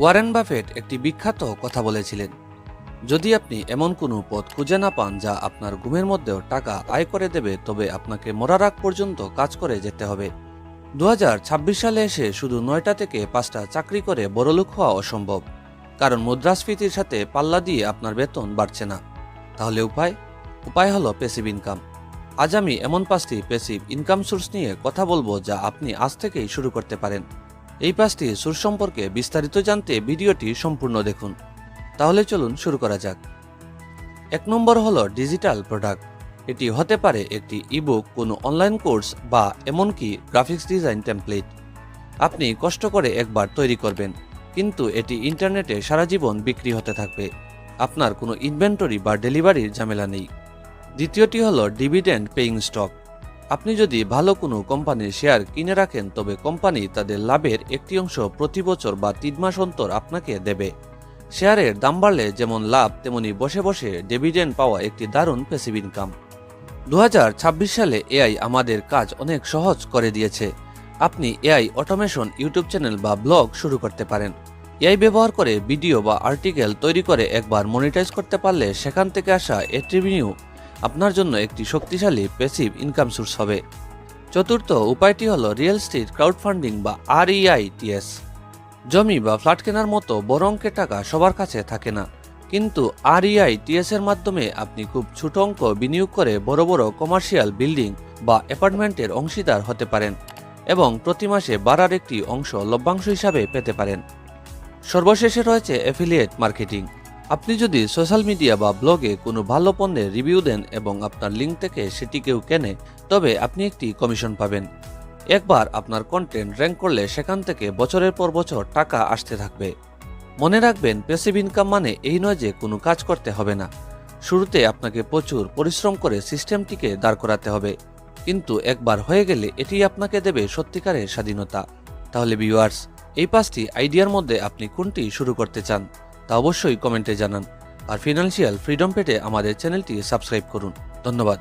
Warren Buffett একটি বিখ্যাত কথা বলেছিলেন, যদি আপনি এমন কোনো পথ খুঁজে না পান যা আপনার ঘুমের মধ্যেও টাকা আয় করে দেবে, তবে আপনাকে মরার আগ পর্যন্ত কাজ করে যেতে হবে। 2026 সালে এসে শুধু 9টা থেকে 5টা চাকরি করে বড়লোক হওয়া অসম্ভব, কারণ মুদ্রাস্ফীতির সাথে পাল্লা দিয়ে আপনার বেতন বাড়ছে না। তাহলে উপায় হলো প্যাসিভ ইনকাম। আজ আমি এমন 5টি প্যাসিভ ইনকাম সোর্স নিয়ে কথা বলবো যা আপনি আজ থেকেই শুরু করতে পারেন। এই 5টি সোর্স সম্পর্কে বিস্তারিত জানতে ভিডিওটি সম্পূর্ণ দেখুন। তাহলে চলুন শুরু করা যাক। 1 নম্বর হলো ডিজিটাল প্রোডাক্ট। এটি হতে পারে একটি ইবুক, কোনো অনলাইন কোর্স বা এমনকি গ্রাফিক্স ডিজাইন টেমপ্লেট। আপনি কষ্ট করে একবার তৈরি করবেন, কিন্তু এটি ইন্টারনেটে সারা জীবন বিক্রি হতে থাকবে। আপনার কোনো ইনভেন্টরি বা ডেলিভারির ঝামেলা নেই। দ্বিতীয়টি হলো ডিভিডেন্ড পেইং স্টক। আপনি যদি ভালো কোনো কোম্পানির শেয়ার কিনে রাখেন, তবে কোম্পানি তাদের লাভের একটি অংশ প্রতি বছর বা 3 মাস অন্তর আপনাকে দেবে। শেয়ারের দাম বাড়লে যেমন লাভ, তেমনি বসে বসে ডিভিডেন্ড পাওয়া একটি দারুণ প্যাসিভ ইনকাম। 2026 সালে এআই আমাদের কাজ অনেক সহজ করে দিয়েছে। আপনি এআই অটোমেশন ইউটিউব চ্যানেল বা ব্লগ শুরু করতে পারেন। এআই ব্যবহার করে ভিডিও বা আর্টিকেল তৈরি করে একবার মনিটাইজ করতে পারলে সেখান থেকে আসা রেভিনিউ আপনার জন্য একটি শক্তিশালী প্যাসিভ ইনকাম সোর্স হবে। চতুর্থ উপায়টি হলো রিয়েল এস্টেট ক্রাউডফান্ডিং বা REITS। জমি বা ফ্ল্যাট কেনার মতো বড় অঙ্কের টাকা সবার কাছে থাকে না, কিন্তু REITS এর মাধ্যমে আপনি খুব ছোট অঙ্ক বিনিয়োগ করে বড় বড় কমার্শিয়াল বিল্ডিং বা অ্যাপার্টমেন্টের অংশীদার হতে পারেন এবং প্রতি মাসে বাড়ার একটি অংশ লভ্যাংশ হিসাবে পেতে পারেন। সর্বশেষে রয়েছে অ্যাফিলিয়েট মার্কেটিং। আপনি যদি সোশ্যাল মিডিয়া বা ব্লগে কোনো ভালো পণ্যের রিভিউ দেন এবং আপনার লিঙ্ক থেকে সেটি কেউ কেনে, তবে আপনি একটি কমিশন পাবেন। একবার আপনার কন্টেন্ট র্যাঙ্ক করলে সেখান থেকে বছরের পর বছর টাকা আসতে থাকবে। মনে রাখবেন, প্যাসিভ ইনকাম মানে এই নয় যে কোনো কাজ করতে হবে না। শুরুতে আপনাকে প্রচুর পরিশ্রম করে সিস্টেমটিকে দাঁড় করাতে হবে, কিন্তু একবার হয়ে গেলে এটি আপনাকে দেবে সত্যিকারের স্বাধীনতা। তাহলে ভিউয়ার্স, এই 5টি আইডিয়ার মধ্যে আপনি কোনটি শুরু করতে চান তা অবশ্যই কমেন্টে জানান। আর ফিনান্সিয়াল ফ্রিডম পেতে আমাদের চ্যানেলটি সাবস্ক্রাইব করুন। ধন্যবাদ।